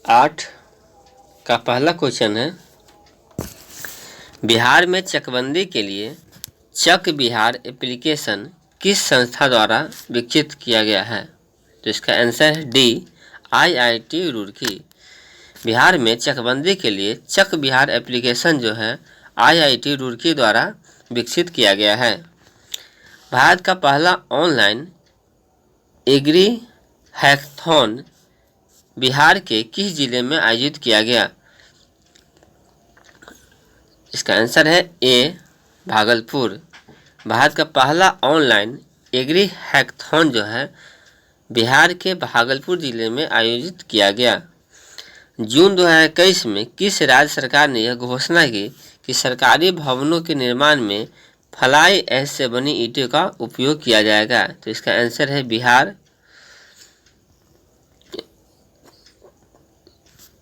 8 का पहला क्वेश्चन है, बिहार में चकबंदी के लिए चक बिहार एप्लीकेशन किस संस्था द्वारा विकसित किया गया है? तो इसका आंसर है डी, IIT रुड़की। बिहार में चकबंदी के लिए चक बिहार एप्लीकेशन जो है IIT रुड़की द्वारा विकसित किया गया है। भारत का पहला ऑनलाइन एग्री हैकाथॉन बिहार के किस जिले में आयोजित किया गया? इसका आंसर है ए, भागलपुर। भारत का पहला ऑनलाइन एग्री हैकाथॉन जो है बिहार के भागलपुर जिले में आयोजित किया गया। जून 2021 में किस राज्य सरकार ने यह घोषणा की कि सरकारी भवनों के निर्माण में फ्लाई ऐश से बनी ईंटों का उपयोग किया जाएगा? तो इसका आंसर है बिहार।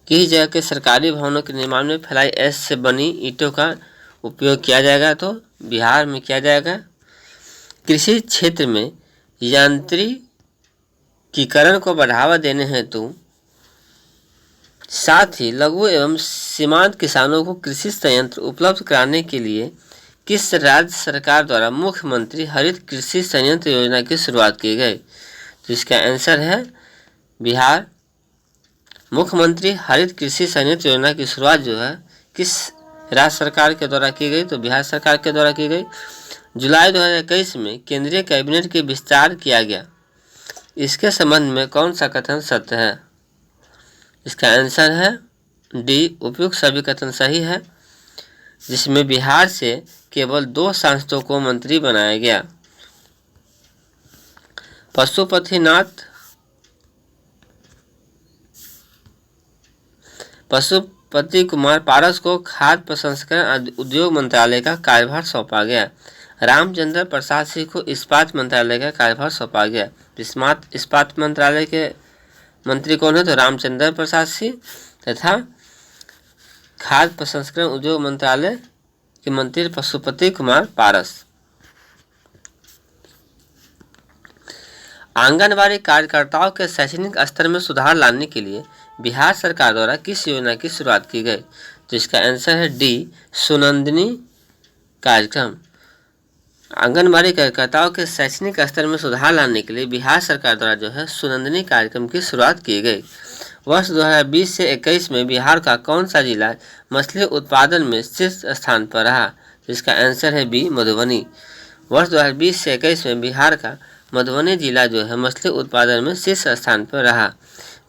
किस जगह के सरकारी भवनों के निर्माण में फ्लाई ऐश से बनी ईंटों का उपयोग किया जाएगा? तो बिहार में किया जाएगा। कृषि क्षेत्र में यांत्रिकीकरण को बढ़ावा देने हेतु साथ ही लघु एवं सीमांत किसानों को कृषि संयंत्र उपलब्ध कराने के लिए किस राज्य सरकार द्वारा मुख्यमंत्री हरित कृषि संयंत्र योजना की शुरुआत की गई? तो इसका आंसर है बिहार। मुख्यमंत्री हरित कृषि संयंत्र योजना की शुरुआत जो है किस राज्य सरकार के द्वारा की गई? तो बिहार सरकार के द्वारा की गई। जुलाई 2021 में केंद्रीय कैबिनेट के विस्तार किया गया, इसके संबंध में कौन सा कथन सत्य है? इसका आंसर है डी, उपयुक्त सभी कथन सही है, जिसमें बिहार से केवल 2 सांसदों को मंत्री बनाया गया। पशुपति कुमार पारस को खाद्य प्रसंस्करण उद्योग मंत्रालय का कार्यभार सौंपा गया। रामचंद्र प्रसाद सिंह को इस्पात मंत्रालय का कार्यभार सौंपा गया। इस्पात मंत्रालय के मंत्री कौन है? तो रामचंद्र प्रसाद सिंह। तथा खाद्य प्रसंस्करण उद्योग मंत्रालय के मंत्री पशुपति कुमार पारस। आंगनबाड़ी कार्यकर्ताओं के शैक्षणिक स्तर में सुधार लाने के लिए बिहार सरकार द्वारा किस योजना की शुरुआत की गई? तो इसका आंसर है डी, सुनंदिनी कार्यक्रम। आंगनबाड़ी कार्यकर्ताओं के शैक्षणिक स्तर में सुधार लाने के लिए बिहार सरकार द्वारा जो है सुनंदिनी कार्यक्रम की शुरुआत की गई। वर्ष 2020 से 21 में बिहार का कौन सा जिला मछली उत्पादन में शीर्ष स्थान पर रहा? इसका आंसर है बी, मधुबनी। वर्ष 2020 से 21 में बिहार का मधुबनी जिला जो है मछली उत्पादन में शीर्ष स्थान पर रहा।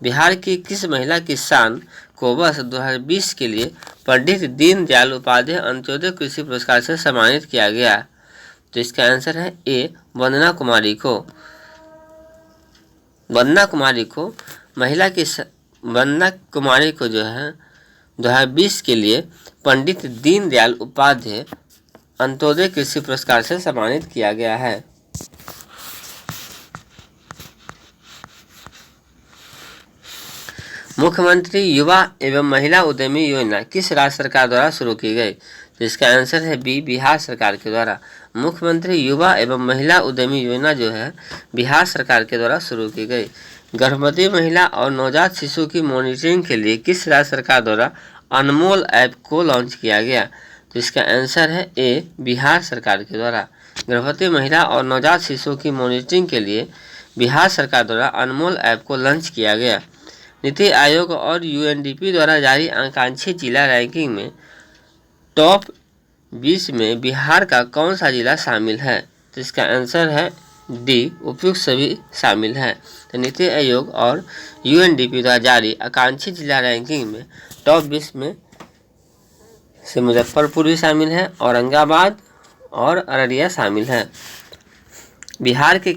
बिहार की किस महिला किसान को वर्ष 2020 के लिए पंडित दीनदयाल उपाध्याय अंत्योदय कृषि पुरस्कार से सम्मानित किया गया? तो इसका आंसर है ए, वंदना कुमारी को। वंदना कुमारी को जो है 2020 के लिए पंडित दीनदयाल उपाध्याय अंत्योदय कृषि पुरस्कार से सम्मानित किया गया है। मुख्यमंत्री युवा एवं महिला उद्यमी योजना किस राज्य सरकार द्वारा शुरू की गई? तो इसका आंसर है बी, बिहार सरकार के द्वारा। मुख्यमंत्री युवा एवं महिला उद्यमी योजना जो है बिहार सरकार के द्वारा शुरू की गई। गर्भवती महिला और नवजात शिशु की मॉनिटरिंग के लिए किस राज्य सरकार द्वारा अनमोल ऐप को लॉन्च किया गया? तो इसका आंसर है ए, बिहार सरकार के द्वारा। गर्भवती महिला और नवजात शिशु की मॉनिटरिंग के लिए बिहार सरकार द्वारा अनमोल ऐप को लॉन्च किया गया। नीति आयोग और UNDP द्वारा जारी आकांक्षी जिला रैंकिंग में टॉप 20 में बिहार का कौन सा जिला शामिल है? तो इसका आंसर है डी, उपयुक्त सभी शामिल है। तो नीति आयोग और UNDP द्वारा जारी आकांक्षी जिला रैंकिंग में टॉप 20 में से मुजफ्फरपुर भी शामिल है, औरंगाबाद और अररिया शामिल है। बिहार के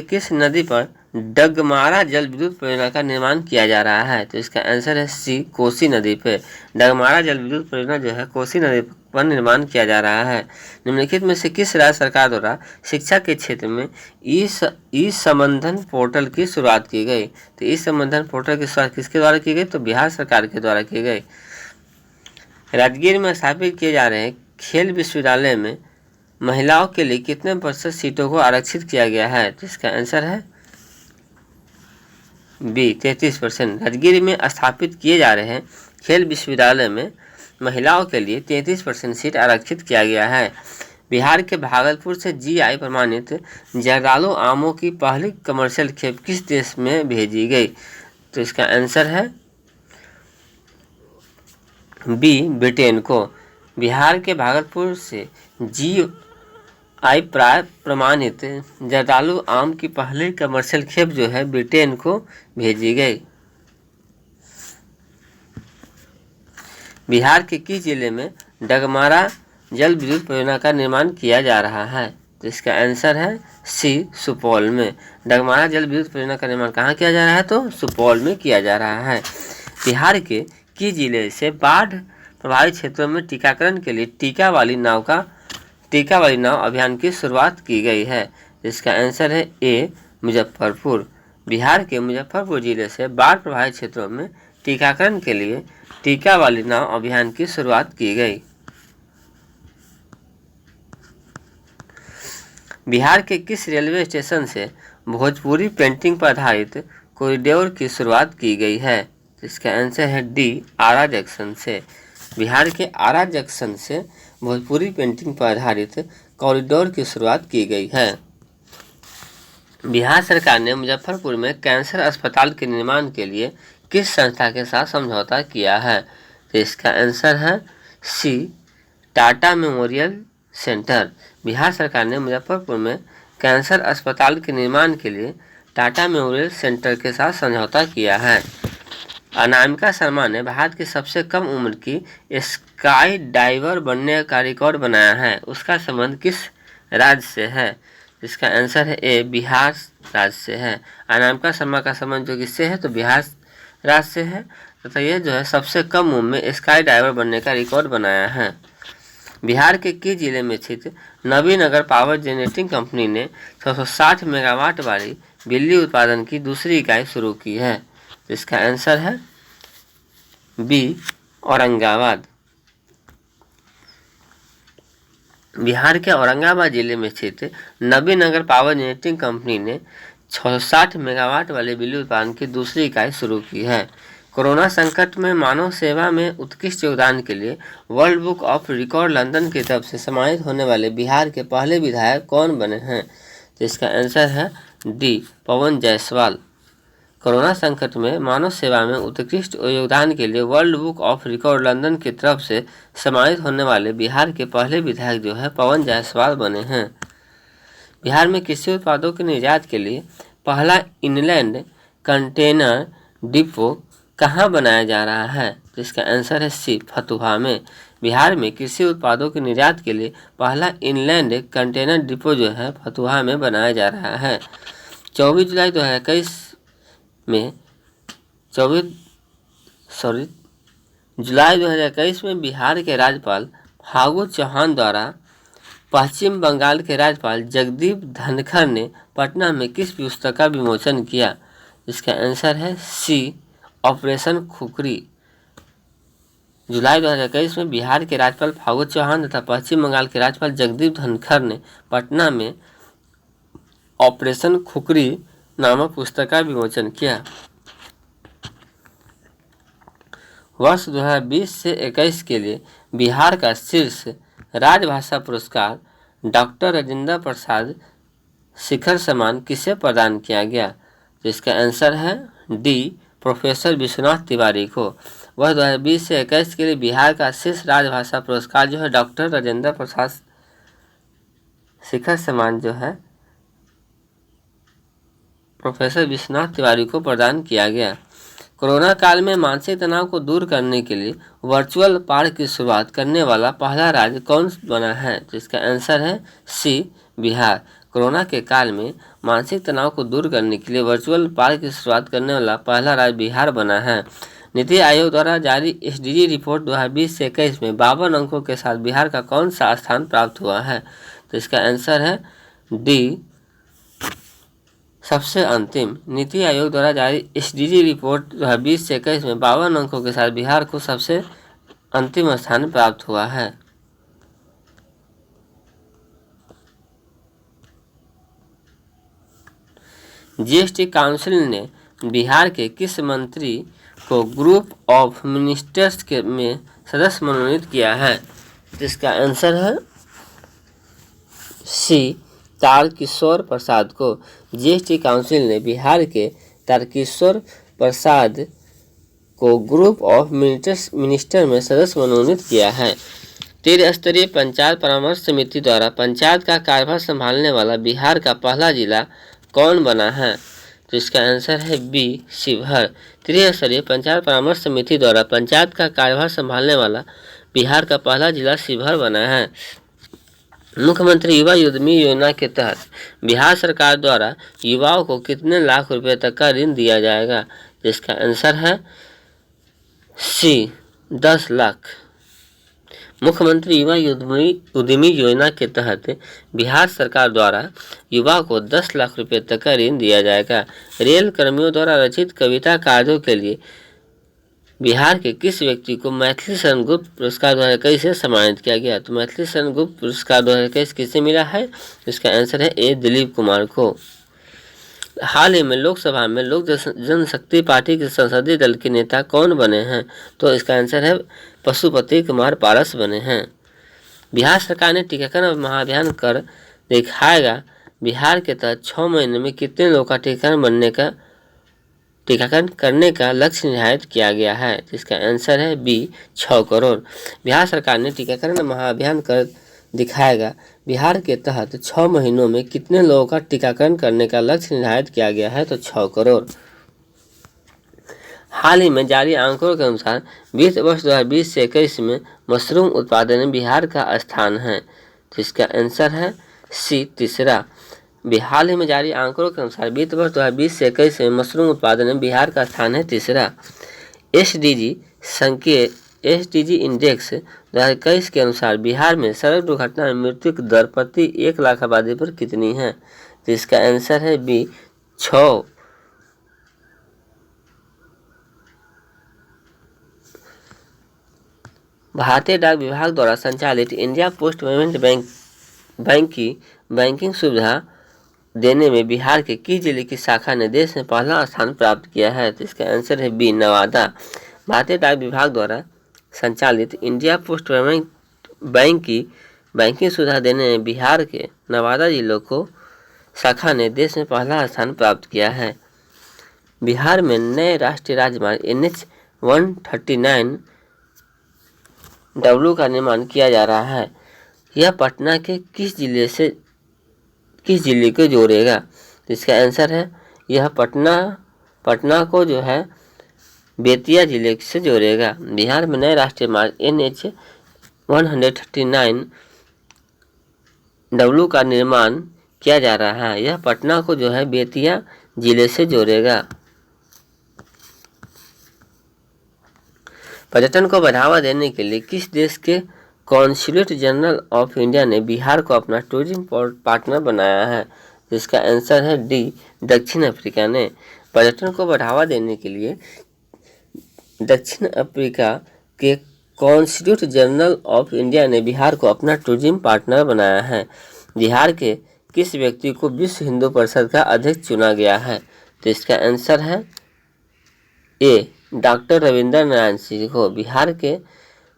किस नदी पर डगमारा जल विद्युत परियोजना का निर्माण किया जा रहा है? तो इसका आंसर है सी, कोसी नदी पे। डगमारा जल विद्युत परियोजना जो है कोसी नदी पर निर्माण किया जा रहा है। निम्नलिखित में से किस राज्य सरकार द्वारा शिक्षा के क्षेत्र में ई संबंधन पोर्टल की शुरुआत की गई? तो ई संबंधन पोर्टल की शुरुआत किसके द्वारा की गई? तो बिहार सरकार के द्वारा की गई। राजगीर में स्थापित किए जा रहे खेल विश्वविद्यालय में महिलाओं के लिए कितने % सीटों को आरक्षित किया गया है? तो इसका आंसर है बी 33%। राजगीर में स्थापित किए जा रहे खेल विश्वविद्यालय में महिलाओं के लिए 33% सीट आरक्षित किया गया है। बिहार के भागलपुर से जीआई प्रमाणित जर्दालू आमों की पहली कमर्शियल खेप किस देश में भेजी गई? तो इसका आंसर है बी ब्रिटेन को। बिहार के भागलपुर से जीआई प्रमाणित जर्दालू आम की पहली कमर्शियल खेप जो है ब्रिटेन को भेजी गई। बिहार के किस जिले में डगमारा जल विद्युत परियोजना का निर्माण किया जा रहा है? तो इसका आंसर है सी सुपौल में। डगमारा जल विद्युत परियोजना का निर्माण कहाँ किया जा रहा है? तो सुपौल में किया जा रहा है। बिहार के किस जिले से बाढ़ प्रभावित क्षेत्रों में टीकाकरण के लिए टीका वाली नाव अभियान की शुरुआत की गई है? इसका आंसर है ए मुजफ्फरपुर। बिहार के मुजफ्फरपुर जिले से बाढ़ प्रभावित क्षेत्रों में टीकाकरण के लिए टीका वाली नाव अभियान की शुरुआत की गई। बिहार के किस रेलवे स्टेशन से भोजपुरी पेंटिंग पर आधारित कॉरिडोर की शुरुआत की गई है? इसका आंसर है डी आरा जंक्शन से। बिहार के आरा जंक्शन से भोजपुरी पेंटिंग पर आधारित कॉरिडोर की शुरुआत की गई है। बिहार सरकार ने मुजफ्फरपुर में कैंसर अस्पताल के निर्माण के लिए किस संस्था के साथ समझौता किया है? तो इसका आंसर है सी टाटा मेमोरियल सेंटर। बिहार सरकार ने मुजफ्फरपुर में कैंसर अस्पताल के निर्माण के लिए टाटा मेमोरियल सेंटर के साथ समझौता किया है। अनामिका शर्मा ने भारत की सबसे कम उम्र की स्काई डाइवर बनने का रिकॉर्ड बनाया है। उसका संबंध किस राज्य से है? इसका आंसर है ए बिहार राज्य से है। अनामिका शर्मा का संबंध जो किससे है? तो बिहार राज्य से है तथा ये जो है सबसे कम उम्र में स्काई डाइवर बनने का रिकॉर्ड बनाया है। बिहार के किस जिले में स्थित नवीनगर पावर जनरेटिंग कंपनी ने 660 मेगावाट वाली बिजली उत्पादन की दूसरी इकाई शुरू की है? इसका आंसर है बी औरंगाबाद। बिहार के औरंगाबाद जिले में स्थित नवीनगर पावर जनरेटिंग कंपनी ने 660 मेगावाट वाले बिजली उत्पादन की दूसरी इकाई शुरू की है। कोरोना संकट में मानव सेवा में उत्कृष्ट योगदान के लिए world book of record London की तरफ से सम्मानित होने वाले बिहार के पहले विधायक कौन बने हैं? तो इसका आंसर है डी पवन जायसवाल। कोरोना संकट में मानव सेवा में उत्कृष्ट योगदान के लिए world book of record London की तरफ से सम्मानित होने वाले बिहार के पहले विधायक जो है पवन जायसवाल बने हैं। बिहार में कृषि उत्पादों के निर्यात के लिए पहला इनलैंड कंटेनर डिपो कहाँ बनाया जा रहा है? तो इसका आंसर है सी फतुहा में। बिहार में कृषि उत्पादों के निर्यात के लिए पहला इनलैंड कंटेनर डिपो जो है फतुहा में बनाया जा रहा है। 24 जुलाई 2021 में जुलाई 2021 में बिहार के राज्यपाल फागू चौहान द्वारा पश्चिम बंगाल के राज्यपाल जगदीप धनखड़ ने पटना में किस पुस्तक का विमोचन किया? इसका आंसर है सी ऑपरेशन खुखरी। जुलाई 2021 में बिहार के राज्यपाल फागू चौहान तथा पश्चिम बंगाल के राज्यपाल जगदीप धनखड़ ने पटना में ऑपरेशन खुखरी नामक पुस्तक का विमोचन किया। वर्ष 2020 से 21 के लिए बिहार का शीर्ष राजभाषा पुरस्कार डॉक्टर राजेंद्र प्रसाद शिखर सम्मान किसे प्रदान किया गया? तो इसका आंसर है डी प्रोफेसर विश्वनाथ तिवारी को। वर्ष 2020 से 21 के लिए बिहार का शीर्ष राजभाषा पुरस्कार जो है डॉक्टर राजेंद्र प्रसाद शिखर सम्मान जो है प्रोफेसर विश्वनाथ तिवारी को प्रदान किया गया। कोरोना काल में मानसिक तनाव को दूर करने के लिए वर्चुअल पाठ की शुरुआत करने वाला पहला राज्य कौन बना है? जिसका आंसर है सी बिहार। कोरोना के काल में मानसिक तनाव को दूर करने के लिए वर्चुअल पाठ की शुरुआत करने वाला पहला राज्य बिहार बना है। नीति आयोग द्वारा जारी एसडीजी रिपोर्ट 2020 से 21 में 52 अंकों के साथ बिहार का कौन सा स्थान प्राप्त हुआ है? तो इसका आंसर है डी सबसे अंतिम। नीति आयोग द्वारा जारी एसडीजी रिपोर्ट 2020 से 21 में 52 अंकों के साथ बिहार को सबसे अंतिम स्थान प्राप्त हुआ है। जीएसटी काउंसिल ने बिहार के किस मंत्री को ग्रुप ऑफ मिनिस्टर्स के में सदस्य मनोनीत किया है? इसका आंसर है सी तारकिशोर प्रसाद को। जीएसटी काउंसिल ने बिहार के तारकिशोर प्रसाद को ग्रुप ऑफ मिनिस्टर में सदस्य मनोनीत किया है। त्रिस्तरीय पंचायत परामर्श समिति द्वारा पंचायत का कार्यभार संभालने वाला बिहार का पहला जिला कौन बना है? तो इसका आंसर है बी शिवहर। त्रिस्तरीय पंचायत परामर्श समिति द्वारा पंचायत का कार्यभार संभालने वाला बिहार का पहला जिला शिवहर बना है। मुख्यमंत्री युवा उद्यमी योजना के तहत बिहार सरकार द्वारा युवाओं को कितने लाख रुपए तक का ऋण दिया जाएगा? इसका आंसर है सी 10 लाख। मुख्यमंत्री युवा उद्यमी योजना के तहत बिहार सरकार द्वारा युवा को 10 लाख रुपए तक का ऋण दिया जाएगा। रेल कर्मियों द्वारा रचित कविता कार्यों के लिए बिहार के किस व्यक्ति को मैथिली शरण गुप्त पुरस्कार 2021 से सम्मानित किया गया? तो मैथिली शरण गुप्त पुरस्कार 2021 किसे मिला है? इसका आंसर है ए दिलीप कुमार को। हाल ही में लोकसभा में लोक जनशक्ति पार्टी के संसदीय दल के नेता कौन बने हैं? तो इसका आंसर है पशुपति कुमार पारस बने हैं। बिहार सरकार ने टीकाकरण महाअभियान कर दिखाएगा बिहार के तहत 6 महीने में कितने लोगों का टीकाकरण करने का लक्ष्य निर्धारित किया गया है? जिसका आंसर है बी 6 करोड़। बिहार सरकार ने टीकाकरण महाअभियान कर दिखाएगा बिहार के तहत 6 महीनों में कितने लोगों का टीकाकरण करने का लक्ष्य निर्धारित किया गया है? तो 6 करोड़। हाल ही में जारी आंकड़ों के अनुसार वित्त वर्ष 2020 से 21 में मशरूम उत्पादन में बिहार का स्थान है। जिसका आंसर है सी तीसरा। हाल ही में जारी आंकड़ों के अनुसार वित्त वर्ष 2020 से 21 में मशरूम उत्पादन में बिहार का स्थान है तीसरा। एसडीजी इंडेक्स 2021 के अनुसार बिहार में सड़क दुर्घटना में मृत्यु की दर प्रति 1 लाख आबादी पर कितनी है? जिसका आंसर है बी 6। भारतीय डाक विभाग द्वारा संचालित इंडिया पोस्ट पेमेंट बैंक की बैंकिंग सुविधा देने में बिहार के किस जिले की शाखा ने देश में पहला स्थान प्राप्त किया है? तो इसका आंसर है बी नवादा। भारतीय डाक विभाग द्वारा संचालित इंडिया पोस्ट पेमेंट बैंक की बैंकिंग सुविधा देने में बिहार के नवादा जिलों को शाखा ने देश में पहला स्थान प्राप्त किया है। बिहार में नए राष्ट्रीय राजमार्ग NH 139 W का निर्माण किया जा रहा है। यह पटना के किस जिले को जोड़ेगा? इसका आंसर है यह पटना को जो है बेतिया जिले से जोड़ेगा। बिहार में नए राष्ट्रीय मार्ग NH 139 W का निर्माण किया जा रहा है। यह पटना को जो है बेतिया जिले से जोड़ेगा। पर्यटन को बढ़ावा देने के लिए किस देश के कॉन्सुलेट जनरल ऑफ इंडिया ने बिहार को अपना टूरिज्म पार्टनर बनाया है? जिसका आंसर है डी दक्षिण अफ्रीका ने। पर्यटन को बढ़ावा देने के लिए दक्षिण अफ्रीका के कॉन्सुलेट जनरल ऑफ इंडिया ने बिहार को अपना टूरिज्म पार्टनर बनाया है। बिहार के किस व्यक्ति को विश्व हिंदू परिषद का अध्यक्ष चुना गया है? तो इसका आंसर है ए डॉक्टर रविंद्र नारायण सिंह को। बिहार के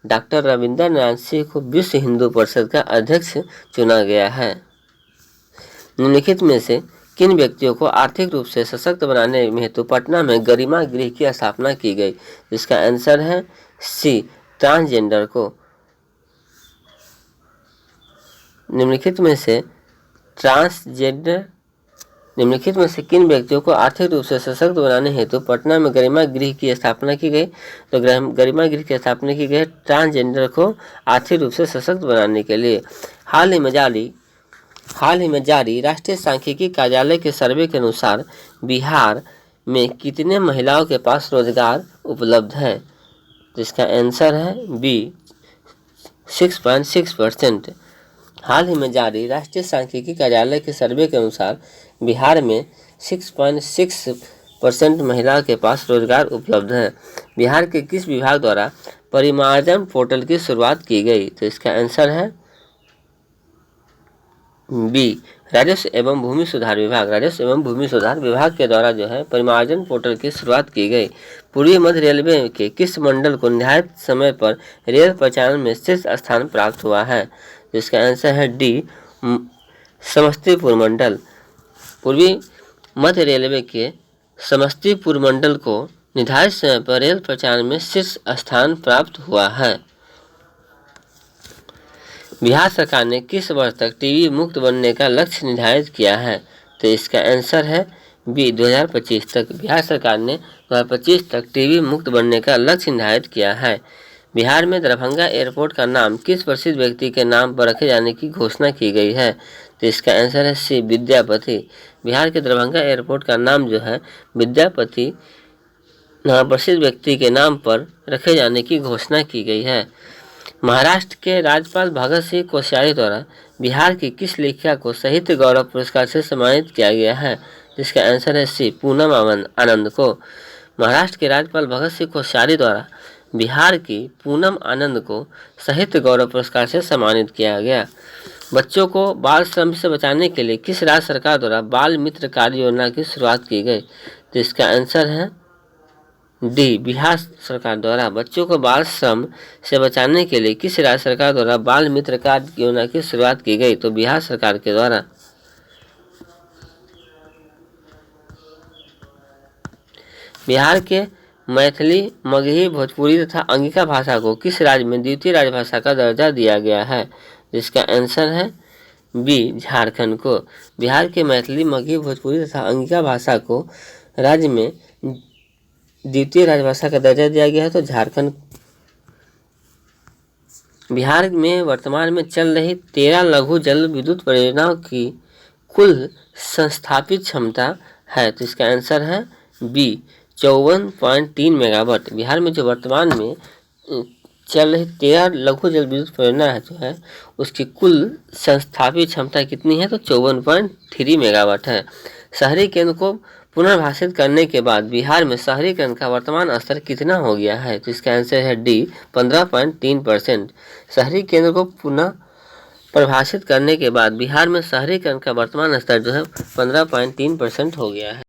डॉक्टर रविंद्र नारायण सिंह को विश्व हिंदू परिषद का अध्यक्ष चुना गया है। निम्नलिखित में से किन व्यक्तियों को आर्थिक रूप से सशक्त बनाने हेतु पटना में गरिमा गृह की स्थापना की गई? इसका आंसर है सी ट्रांसजेंडर को। निम्नलिखित में से किन व्यक्तियों को आर्थिक रूप से सशक्त बनाने हेतु पटना में गरिमा गृह की स्थापना की गई? तो गरिमा गृह की स्थापना की गई ट्रांसजेंडर को आर्थिक रूप से सशक्त बनाने के लिए। हाल ही में जारी राष्ट्रीय सांख्यिकी कार्यालय के सर्वे के अनुसार बिहार में कितने महिलाओं के पास रोजगार उपलब्ध है? जिसका आंसर है बी 6.6%। हाल ही में जारी राष्ट्रीय सांख्यिकी कार्यालय के सर्वे के अनुसार बिहार में 6.6% महिलाओं के पास रोजगार उपलब्ध है। बिहार के किस विभाग द्वारा परिमार्जन पोर्टल की शुरुआत की गई? तो इसका आंसर है बी राजस्व एवं भूमि सुधार विभाग। राजस्व एवं भूमि सुधार विभाग के द्वारा जो है परिमार्जन पोर्टल की शुरुआत की गई। पूर्वी मध्य रेलवे के किस मंडल को निर्धारित समय पर रेल परिचालन में शीर्ष स्थान प्राप्त हुआ है? जिसका आंसर है डी समस्तीपुर मंडल। पूर्वी मध्य रेलवे के समस्तीपुर मंडल को निर्धारित समय पर रेल परिचालन में शीर्ष स्थान प्राप्त हुआ है। बिहार सरकार ने किस वर्ष तक टीबी मुक्त बनने का लक्ष्य निर्धारित किया है? तो इसका आंसर है बी 2025 तक। बिहार सरकार ने 2025 तक टीबी मुक्त बनने का लक्ष्य निर्धारित किया है। बिहार में दरभंगा एयरपोर्ट का नाम किस प्रसिद्ध व्यक्ति के नाम पर रखे जाने की घोषणा की गई है? तो इसका आंसर है सी विद्यापति। बिहार के दरभंगा एयरपोर्ट का नाम जो है विद्यापति प्रसिद्ध व्यक्ति के नाम पर रखे जाने की घोषणा की गई है। महाराष्ट्र के राज्यपाल भगत सिंह कोश्यारी द्वारा बिहार की किस लेखिका को साहित्य गौरव पुरस्कार से सम्मानित किया गया है? जिसका आंसर है सी पूनम आनंद को। महाराष्ट्र के राज्यपाल भगत सिंह कोश्यारी द्वारा बिहार की पूनम आनंद को साहित्य गौरव पुरस्कार से सम्मानित किया गया। बच्चों को बाल श्रम से बचाने के लिए किस राज्य सरकार द्वारा बाल मित्र कार्य योजना की शुरुआत की गई? तो इसका आंसर है डी बिहार सरकार द्वारा बच्चों को बाल श्रम से बचाने के लिए किस राज्य सरकार द्वारा बाल मित्र कार्य योजना की शुरुआत की गई? तो बिहार सरकार के द्वारा। बिहार के मैथिली, मगही, भोजपुरी तथा अंगिका भाषा को किस राज्य में द्वितीय राजभाषा का दर्जा दिया गया है? जिसका आंसर है बी झारखंड को। बिहार के मैथिली, मगही, भोजपुरी तथा अंगिका भाषा को राज्य में द्वितीय राजभाषा का दर्जा दिया गया है तो झारखंड। बिहार में वर्तमान में चल रही 13 लघु जल विद्युत परियोजनाओं की कुल संस्थापित क्षमता है। तो इसका आंसर है बी 54.3 मेगावाट। बिहार में जो वर्तमान में चल रही 13 लघु जल विद्युत परियोजना है जो है उसकी कुल संस्थापित क्षमता कितनी है? तो 54.3 मेगावाट है। शहरी केंद्र को पुनर्भाषित करने के बाद बिहार में शहरीकरण का वर्तमान स्तर कितना हो गया है? तो इसका आंसर है डी 15.3%। शहरी केंद्र को पुनः परिभाषित करने के बाद बिहार में शहरीकरण का वर्तमान स्तर जो है 15.3% हो गया है।